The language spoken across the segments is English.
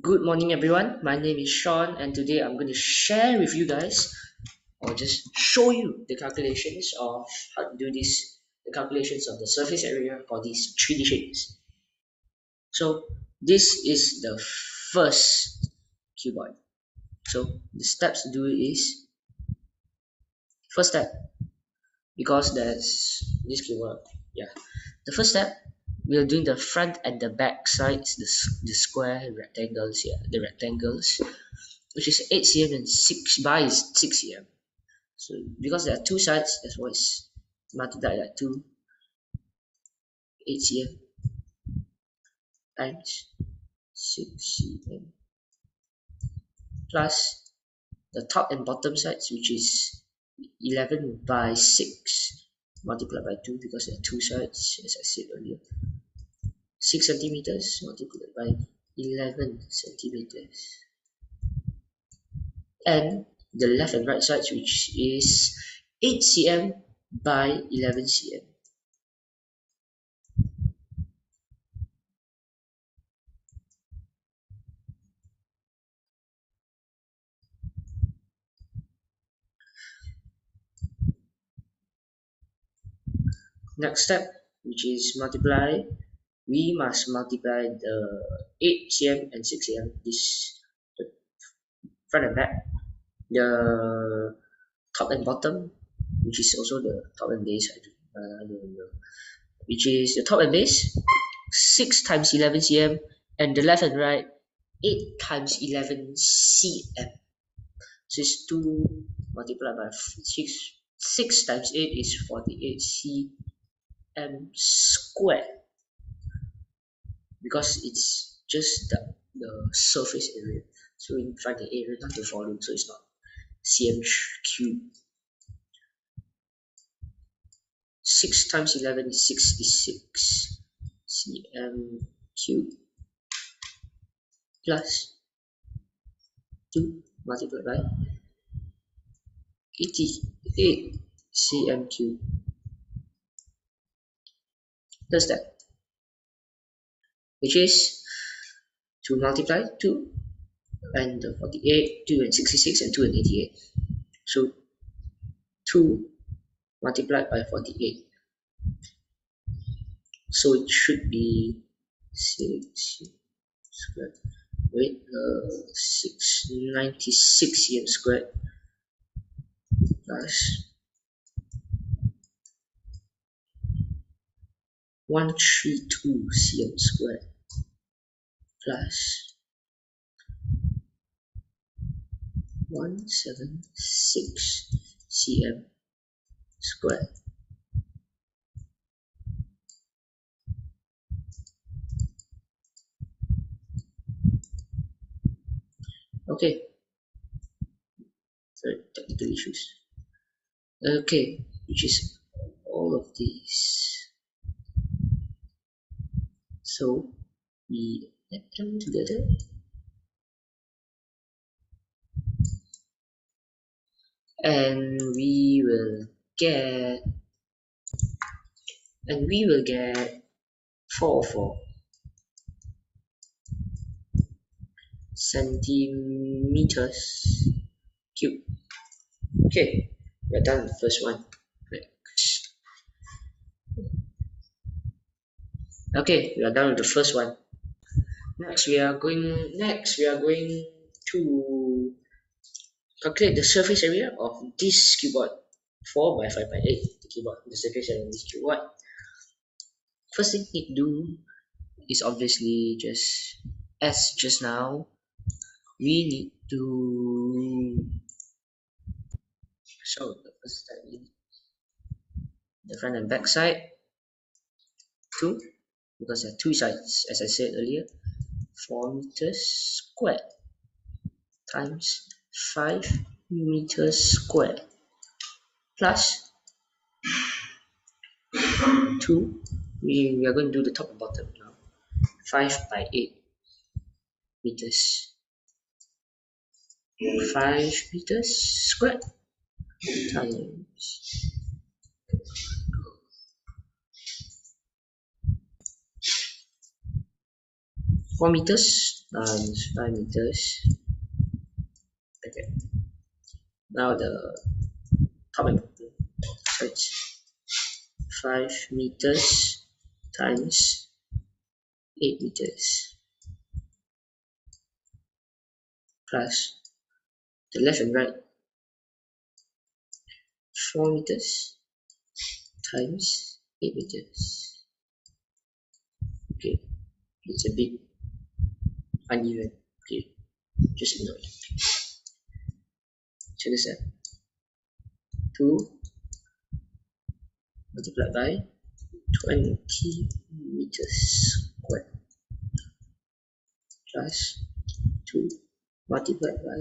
Good morning everyone, my name is Sean and today I'm going to share with you guys or just show you the calculations of how to do the calculations of the surface area for these 3D shapes. So this is the first cuboid. So the steps to do is, first step, because there's this cuboid, the first step, we are doing the front and the back sides, the square rectangles here, the rectangles, which is 8 cm and 6 by 6 cm. So because there are two sides, that's why it's multiplied by 2, 8 cm times 6 cm plus the top and bottom sides, which is 11 by 6 multiplied by 2, because there are two sides, as I said earlier. 6 centimeters multiplied by 11 centimeters, and the left and right sides, which is 8 cm by 11 cm. Next step, which is multiply, we must multiply the 8 cm and 6 cm, this the front and back, the top and bottom, which is also the top and base, I don't know, which is the top and base, 6 times 11 cm, and the left and right, 8 times 11 cm. So it's 2 multiplied by 6 times 8 is 48 cm squared, because it's just the surface area. So we find the area, not the volume, so it's not cm cube. 6 times 11 is 66 cm cube plus 2 multiplied by 88 cm cube. Third step, which is to multiply 2 and 48, 2 and 66, and 2 and 88. So 2 multiplied by 48. So it should be 6 squared. Wait, 696 cm squared plus 132 cm squared plus 176 cm squared. Okay, so technical issues. Okay, which is all of these. So we add them together. And we will get 404 centimeters cube. Okay, we're done with the first one. Next. Okay, we are done with the first one. Next we are going to calculate the surface area of this cuboid, 4 by 5 by 8, the cuboid, the surface area of this cuboid. First thing we need to do is obviously just now, we need to show the first step, the front and back side, 2, because there are two sides, as I said earlier, 4 meters squared times 5 meters squared plus 2, we are going to do the top and bottom now, 5 by 8 meters, 5 meters squared times 5 4 meters times 5 meters. Okay. Now the top and bottom. So it's 5 meters times 8 meters plus the left and right 4 meters times 8 meters. Okay, it's a bit uneven. Okay, just ignore it. Check this out. 2 multiplied by 20 meters squared plus 2 multiplied by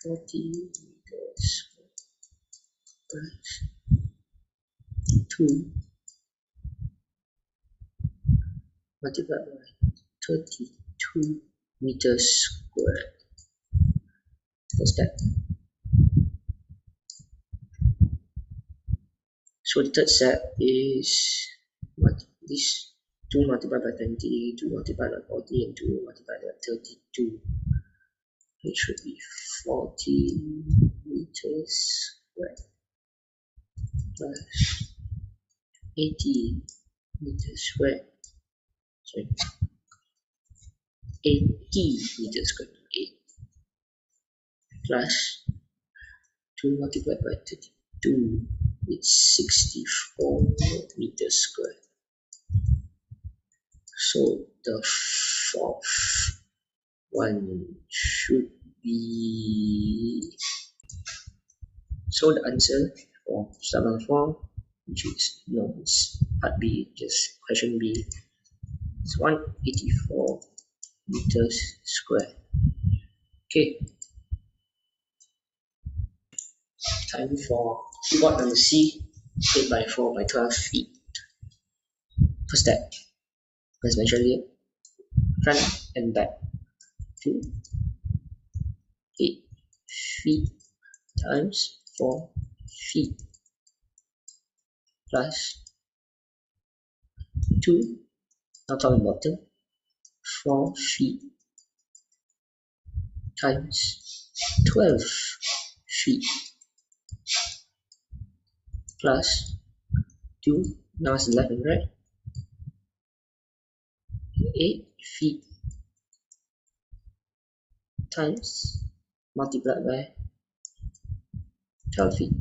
40 meters squared plus 2 multiplied by 32 meters squared. What's that? So the third step is this 2 multiplied by 20, 2 multiplied by 40, and 2 multiplied by 32. It should be 40 meters squared plus 80 meters squared. Sorry, 80 meters squared. 8 plus 2 multiplied by 32. It's 64 meters squared. So the fourth one should be, so the answer for step number 4, which is no, it's part B, just question B, is 184 meters squared. Okay, time for keyboard number C, 8 by 4 by 12 feet. First step, as mentioned here, front and back to 8 feet times 4 feet plus 2, now top and bottom, 4 feet times 12 feet plus 2, now it's left and right, 8 feet times multiplied by 12 feet.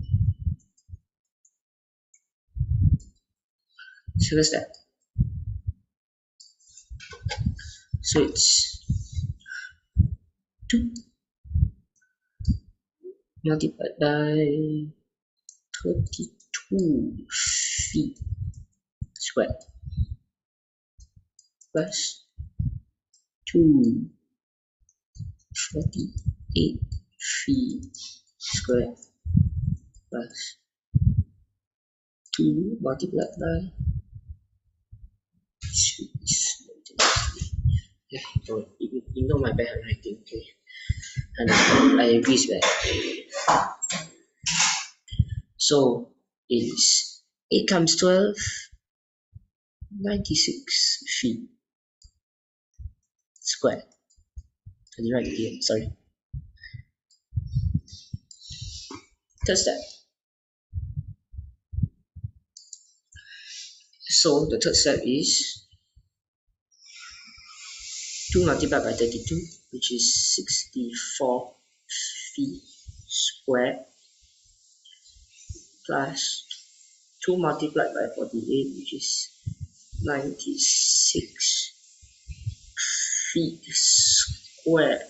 So what's that? So it's 2 multiplied by 32 feet squared plus 2 48 feet squared plus 2 multiplied by don't ignore my bad handwriting, okay, and I agree with that. So it's 8 times 12, 96 feet squared. I didn't write it here, sorry. Third step. So the third step is 2 multiplied by 32, which is 64 feet squared plus 2 multiplied by 48, which is 96 feet squared,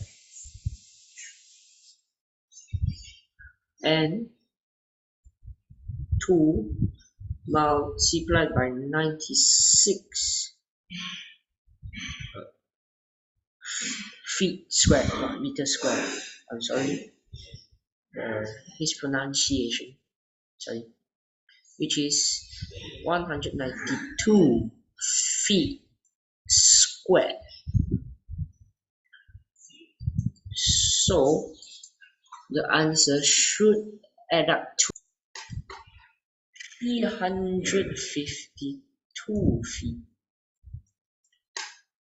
and 2 multiplied by 96 feet squared, not meter squared. I'm sorry, mispronunciation. Sorry, which is 192 feet squared. So the answer should add up to 352 feet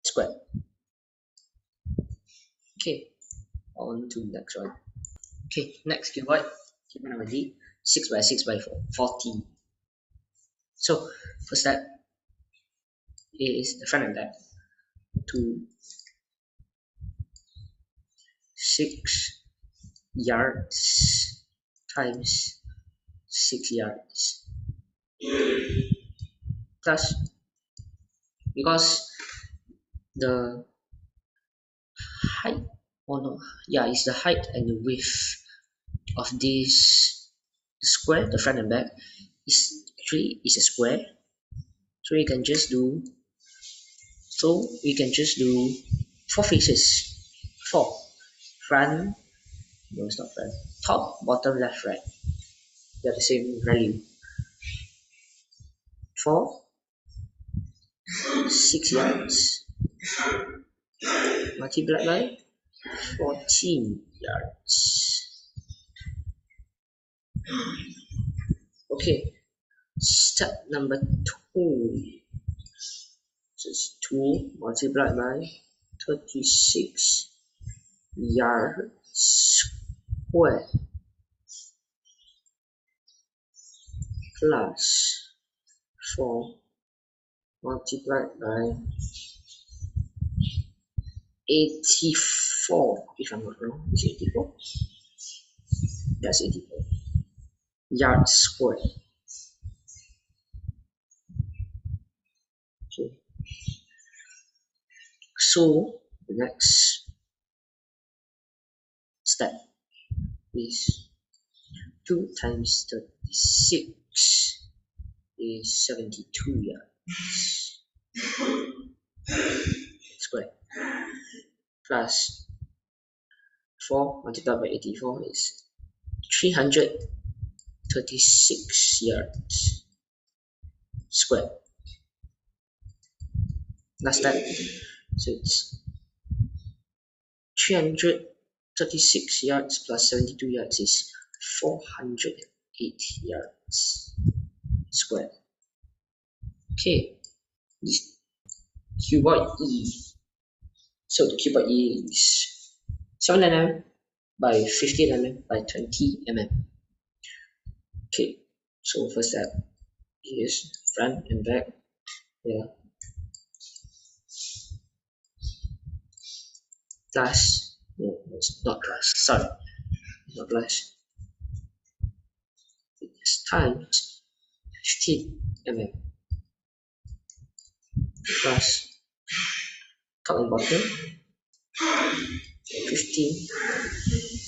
squared. Okay, on to the next one. Okay, next keyboard number D, 6 by 6 by 14. So first step is the front and back to 6 yards times 6 yards plus, because the height, oh no, yeah, it's the height and the width of this square, the front and back is actually is a square, so we can just do four faces. Four. Front, no, it's not front, top, bottom, left, right, they are the same value. 4 6 yards multiplied by 14 yards. Okay, step number 2. So it's 2 multiplied by 36 yards square plus 4 multiplied by 84, if I'm not wrong. Is 84? That's 84 yards square. Okay, so the next step is 2 times 36 is 72 yards square plus 4 multiplied by 84 is 336 yards square. Last step, so it's 336 yards plus 72 yards is 408 yards square. Okay, this cuboid E. So the cuboid E is 7 mm by 15 mm by 20 mm. Okay, so first step is front and back. Yeah. Plus, no, it's not plus, sorry, not plus. It's times 15 mm plus top and bottom 15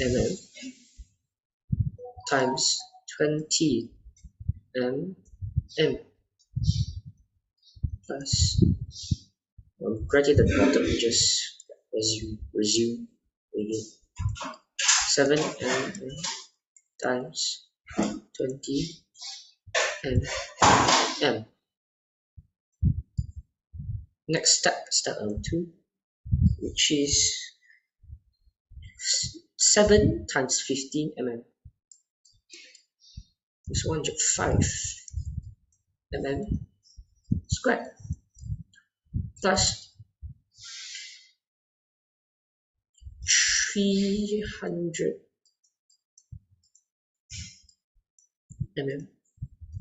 mm times 20 mm plus bracket at the bottom, just resume again. 7 mm times 20 mm. Next step, step number 2, which is 7 times 15 mm is 105 mm square plus 300 mm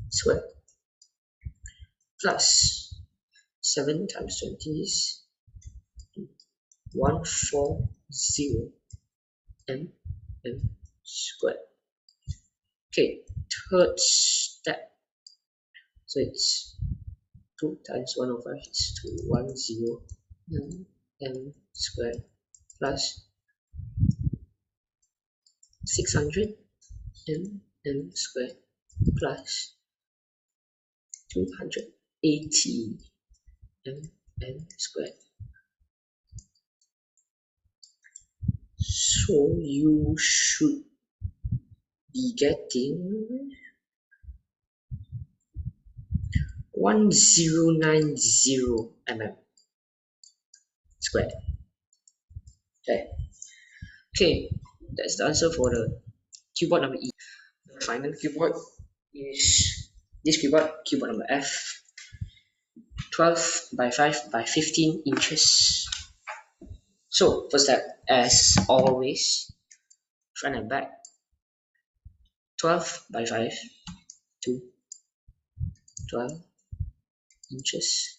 square plus 7 times 20 is 140 mm square. Okay, third step, so it's 2 times 105 is 210 mm square plus 600 mm square plus 280 mm square. So you should be getting 1090 mm square. Okay, that's the answer for the keyboard number E. The final keyboard is this keyboard number F, 12 by 5 by 15 inches. So first step, as always, front and back, 12 by 5 to 12 inches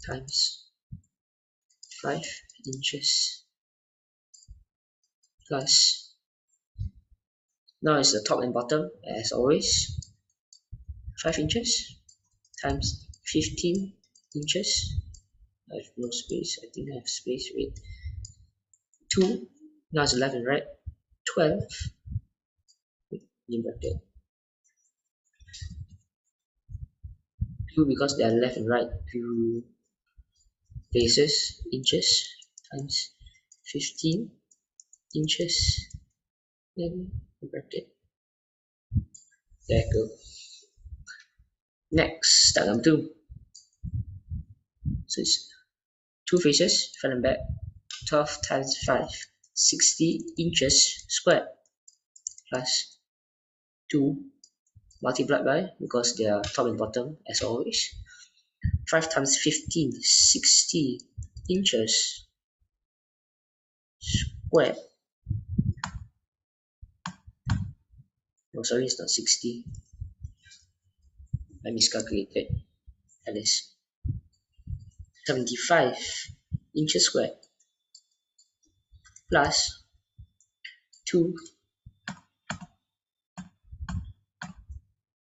times 5 inches plus, now is the top and bottom as always, 5 inches times 15 inches. I have no space, I think I have space, wait, 2, now it's left and right, 12 in bracket, 2 because they are left and right, 2 places, inches times 15 inches, then bracket, there you go. Next, step number 2, so it's 2 faces, front and back, 12 times 5, 60 inches squared, plus 2 multiplied by, because they are top and bottom as always, 5 times 15, 60 inches squared. No, sorry, it's not 60. I miscalculated. That is 75 inches squared plus 2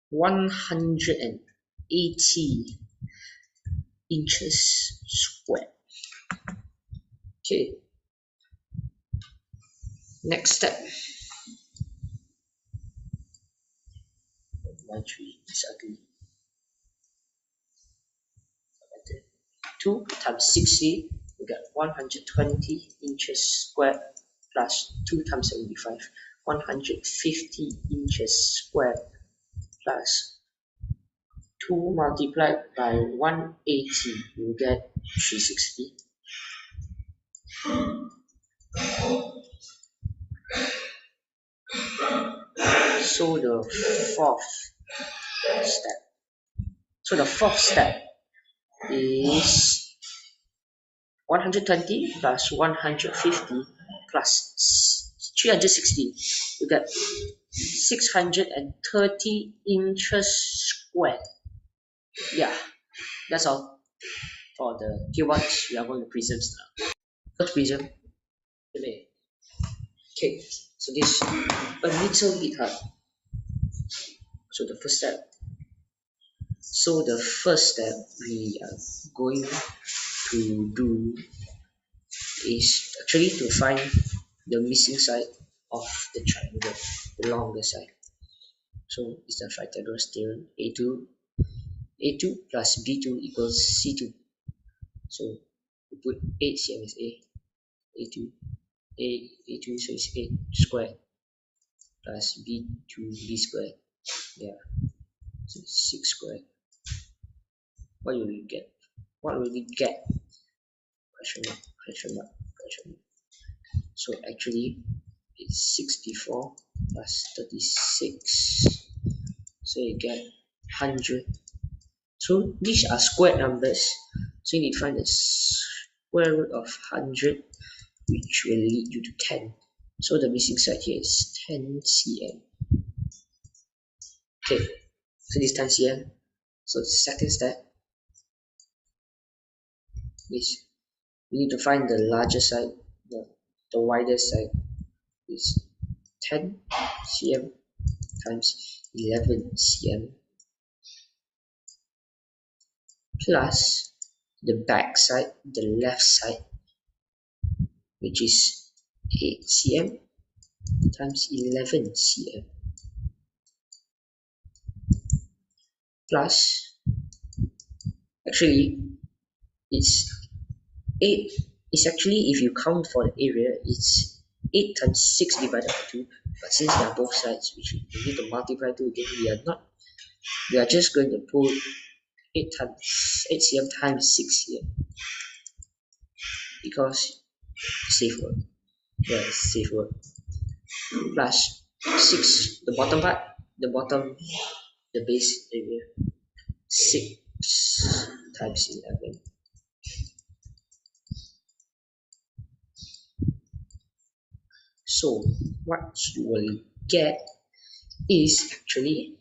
180 inches squared. Okay. Next step. My tree is ugly. 2 times 60, we get 120 inches squared plus 2 times 75, 150 inches squared plus 2 multiplied by 180, you get 360. So the fourth step is 120 plus 150 plus 360, you get 630 inches squared. Yeah, that's all for the keywords. We are going to prisms now. First prism, okay, so this is a little bit hard. So the first step we are going to do is actually to find the missing side of the triangle, the longer side. So it's the Pythagoras theorem, A2 plus B2 equals C2. So we put 8 cm as A2, A2, so it's 8 squared plus B2, B squared. Yeah, so 6 squared. What will we get? Question mark, question mark, question mark. So actually, it's 64 plus 36. So you get 100. So these are squared numbers. So you need to find the square root of 100, which will lead you to 10. So the missing side here is 10 cm. Okay, so this 10 cm. So the second step is we need to find the larger side, the wider side is 10 cm times 11 cm plus the back side, the left side, which is 8 cm times 11 cm plus, actually it's 8, it's actually, if you count for the area, it's 8 times 6 divided by 2, but since they are both sides, which we need to multiply 2 again, we are just going to put 8 cm times 6 here, because safe word, yeah, safe word, plus 6, the bottom part, the base area, 6 times 11 So what you will get is actually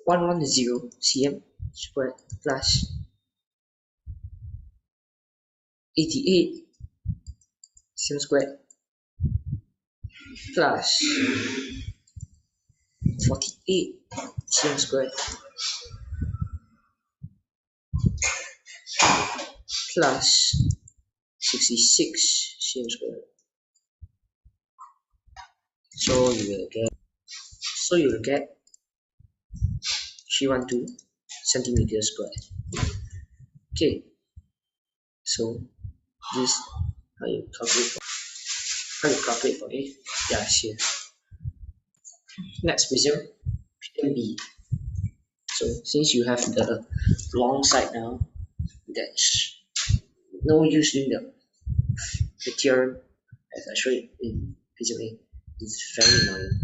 110 cm squared plus 88 cm squared plus 48 cm squared plus 66 cm squared. So you will get 312 centimeters squared. Okay, so this how you calculate for A? Yeah, here. Next prism B. So since you have the long side now, that's no use doing the theorem as I showed in prism A. It's very annoying.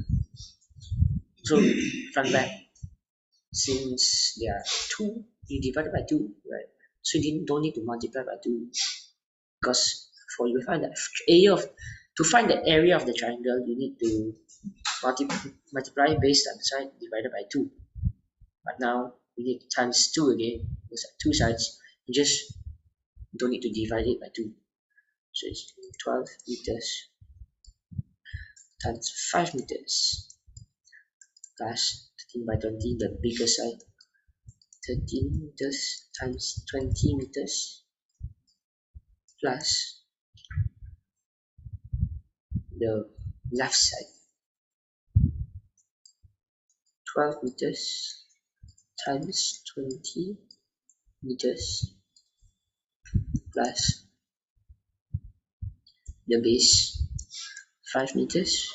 So front back, since there are 2, you divide it by 2, right? So you don't need to multiply by 2, because for you find the area of the area of the triangle, you need to multiply base times side divided by 2. But now we need times 2 again. There's 2 sides. You just don't need to divide it by 2. So it's 12 meters times 5 meters plus 13 by 20, the bigger side. 13 meters times 20 meters plus the left side. 12 meters times 20 meters plus the base 5 meters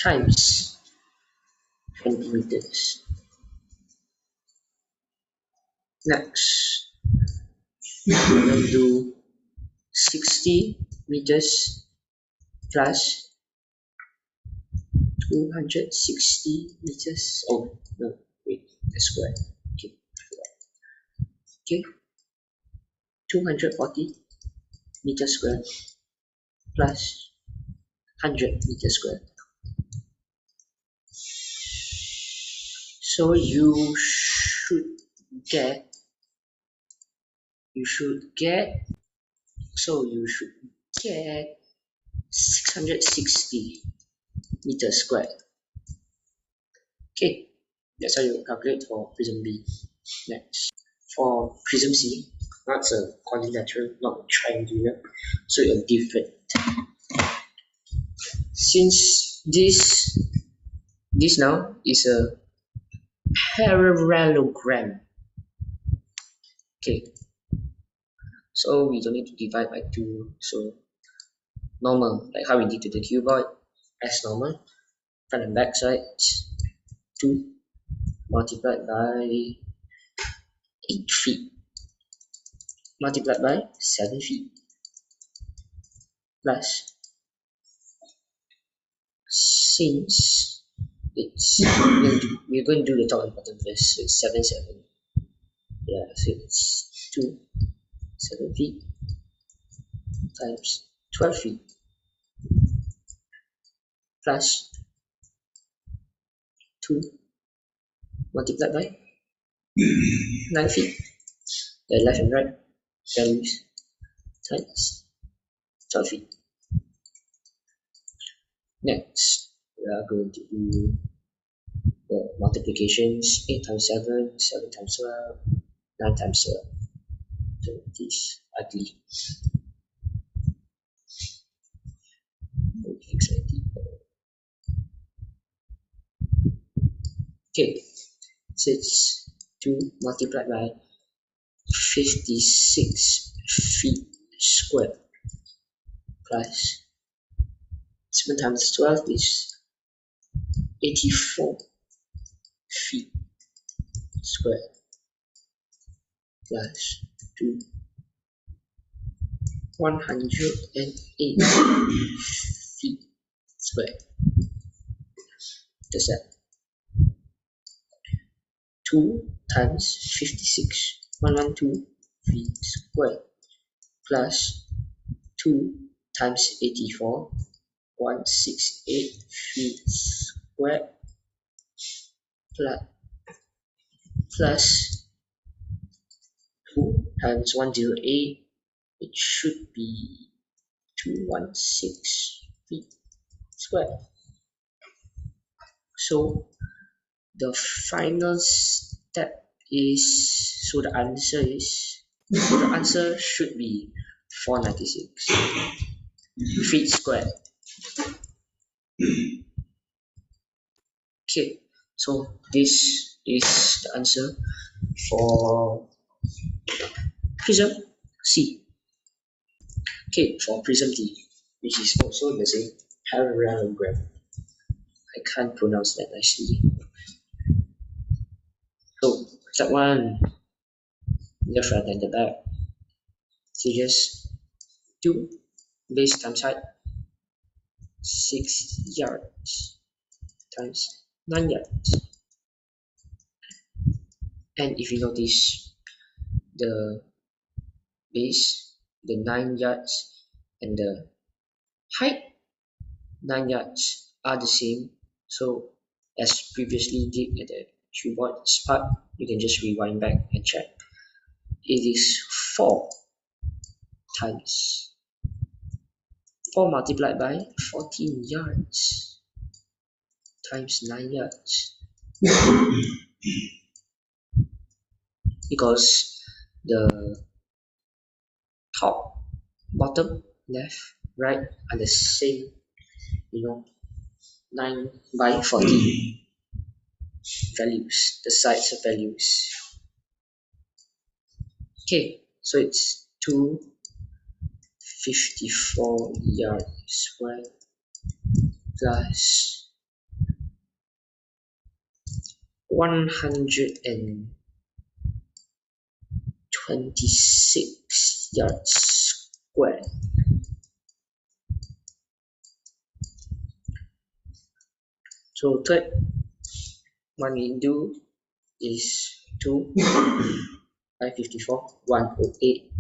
times 20 meters. Next, we're going to do 60 meters plus 260 meters. Oh no, wait, that's square. Okay, 240 meters squared plus 100 meters squared. So you should get 660 meters squared. Okay, that's how you calculate for prism B. Next, for prism C, that's a quadrilateral, not triangular, so it's different. Since this now is a parallelogram. Okay, so we don't need to divide by 2, so normal, like how we did to the cuboid, as normal, front and back sides, 2 multiplied by 8 feet multiplied by 7 feet plus, since it's we're going to do the top and bottom first, so it's 7 7. Yeah, so it's 7 feet times 12 feet plus 2 multiplied by 9 feet. The left and right values times 12 feet. Next, we are going to do the multiplications. 8 times 7, 7 times 12, 9 times 12. So it is ugly. Okay, so it's 2 multiplied by 56 feet squared plus 7 times 12 is 84 feet squared plus 2 108 feet squared. That's that. 2 times 56, 112 feet squared plus 2 times 84, 168 feet squared plus 2 times 108, it should be 216 feet squared. So the final step is, so the answer should be 496 feet squared. Okay, so this is the answer for prism C. Okay, for prism D, which is also the same parallelogram. I can't pronounce that nicely. So step 1, the front and the back. So just 2 base times height, 6 yards times 9 yards. And if you notice, the base, the 9 yards, and the height, 9 yards, are the same. So as previously did at the cuboids part, you can just rewind back and check. It is 4 times 4 multiplied by 14 yards times 9 yards. Because the top, bottom, left, right are the same, 9 by 14 values, the sides of values. Okay, so it's 254 yards squared plus 126 yards squared. So third one we do is 2 554 108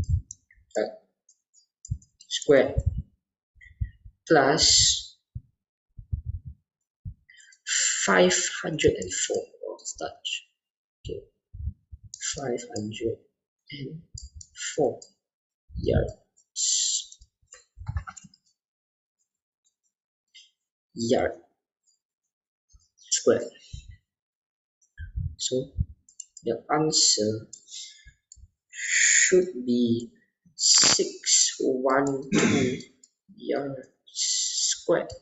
squared plus 504 of such. Okay, 504 yard squared. So the answer should be 612 yards squared.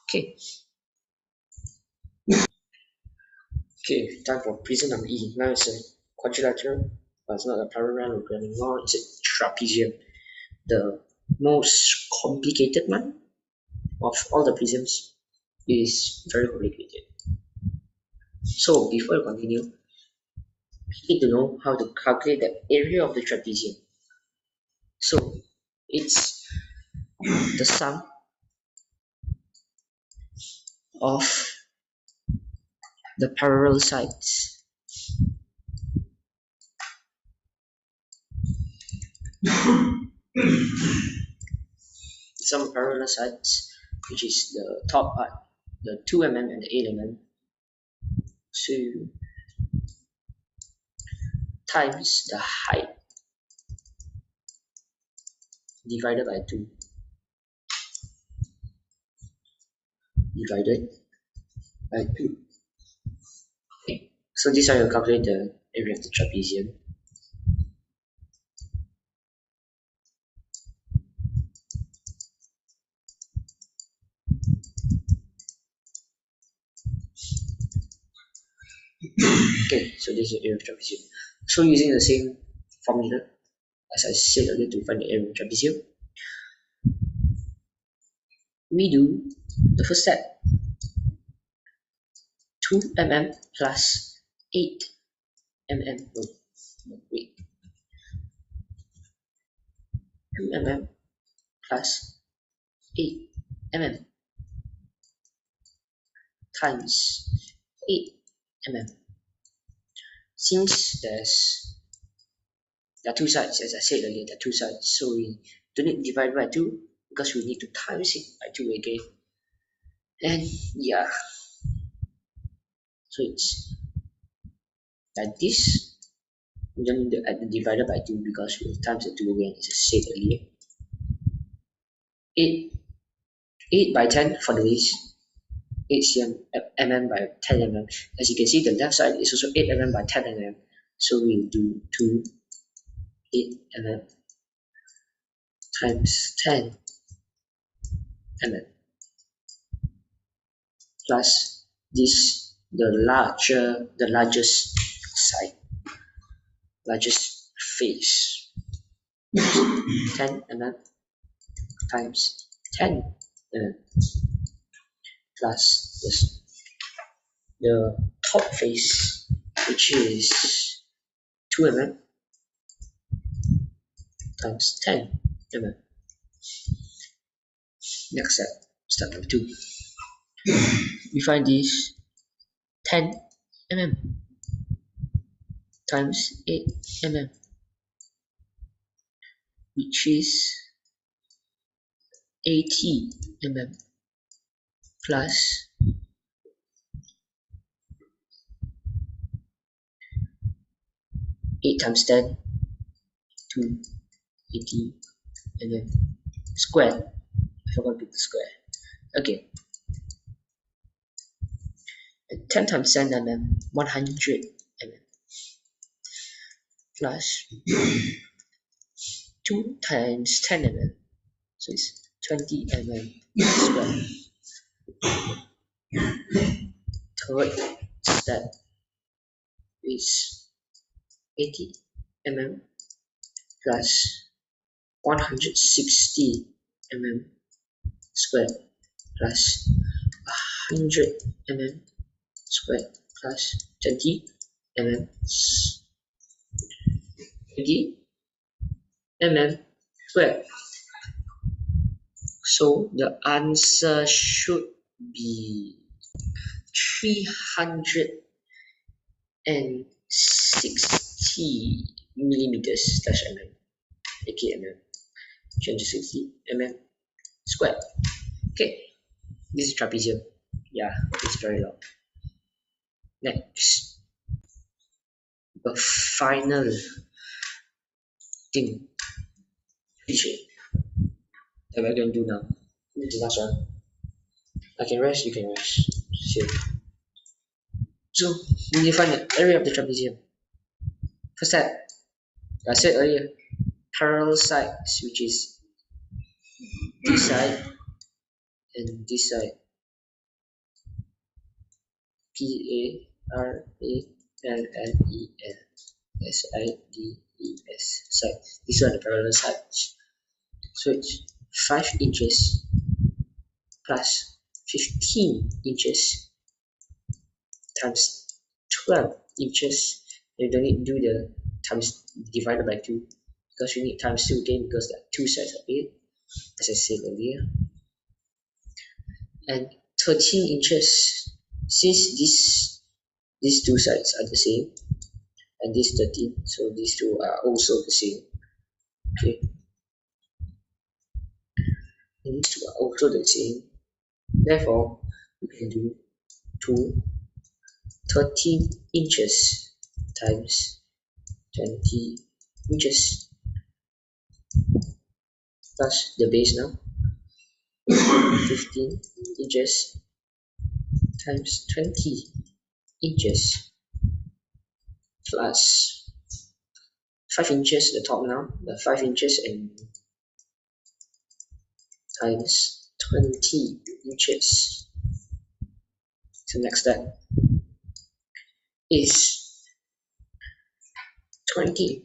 Okay. Okay, time for prism number E. Now it's a quadrilateral, but it's not a parallelogram anymore, it's a trapezium. The most complicated one of all the prisms is very complicated. So before I continue, you need to know how to calculate the area of the trapezium. So it's the sum of the parallel sides. Some parallel sides, which is the top part, the 2 mm and the 8 mm. So times the height divided by 2 divided by 2. Okay. So this is how you calculate the area of the trapezium. Okay, so this is the area of trapezium. So using the same formula as I said earlier to find the area of trapezium, we do the first step, 2 mm plus 8 mm. No, wait. 2 mm plus 8 mm times 8 mm. Since there's There are two sides, as I said earlier, there are two sides. So we don't need to divide by 2 because we need to times it by 2 again. And yeah, so it's like this. We don't need to add the divider by 2 because we times the 2 again, as I said earlier. 8 by 10 for the base, 8 mm by 10 mm. As you can see, the left side is also 8 mm by 10 mm. So we'll do 2 8 mm times 10 mm plus this, the largest side, largest face, 10 mm times 10 mm plus this, the top face, which is 2 mm times 10 mm. Next step number 2. We find this 10 mm times 8 mm, which is 80 mm plus 8 times 10 to 80 mm square. I forgot to put the square. Okay. And 10 times 10 mm, 100 mm plus 2 times 10 mm, so it's 20 mm square. Third step is 80 mm plus 160 mm square plus 100 mm square plus 20 mm 20 mm square. So the answer should be 360 millimeters slash mm, aka mm, 360 mm square. Okay, this is trapezium. Yeah, it's very long. Next, the final thing, feature that we're going to do now. This is the last one. I can rest, you can rest. Sure. So, we define the area of the trapezium. First step, I said earlier, parallel sides, which is this side and this side. Parallel side. These are the parallel sides. So it's 5 inches plus 15 inches times 12 inches. You don't need to do the times divided by 2 because you need times 2 again because there are two sides of it, as I said earlier. And 13 inches, since these two sides are the same and this 13, so these two are also the same. Okay, and these two are also the same. Therefore, we can do 13 inches times 20 inches plus the base now, 15 inches times 20 inches plus 5 inches at the top now, the 5 inches and times 20 inches. So next step is 20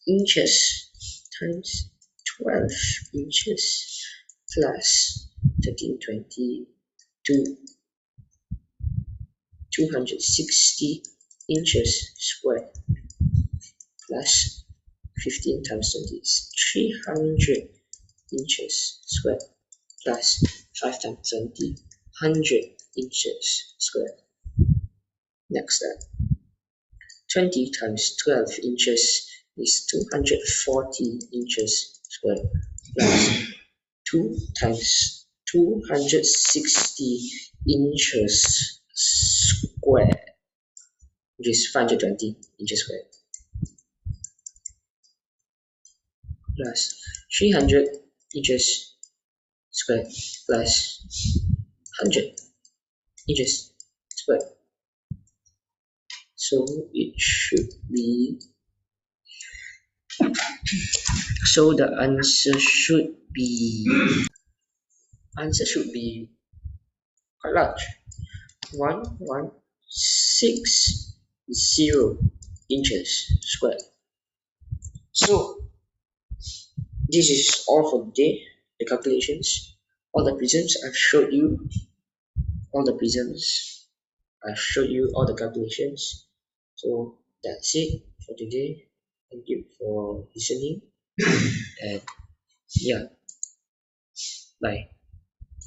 inches times 12 inches plus 13, 20 to 260 inches square plus 15 times 20 is 300 inches square plus 5 times 20, 100 inches square. Next step, 20 times 12 inches is 240 inches squared plus 2 times 260 inches squared, which is 520 inches squared, plus 300 inches squared plus 100 inches squared. So it should be, so the answer should be quite large, 1160 inches squared. So this is all for today. The calculations, all the prisms I've showed you, all the calculations. So that's it for today. Thank you for listening, and yeah, bye.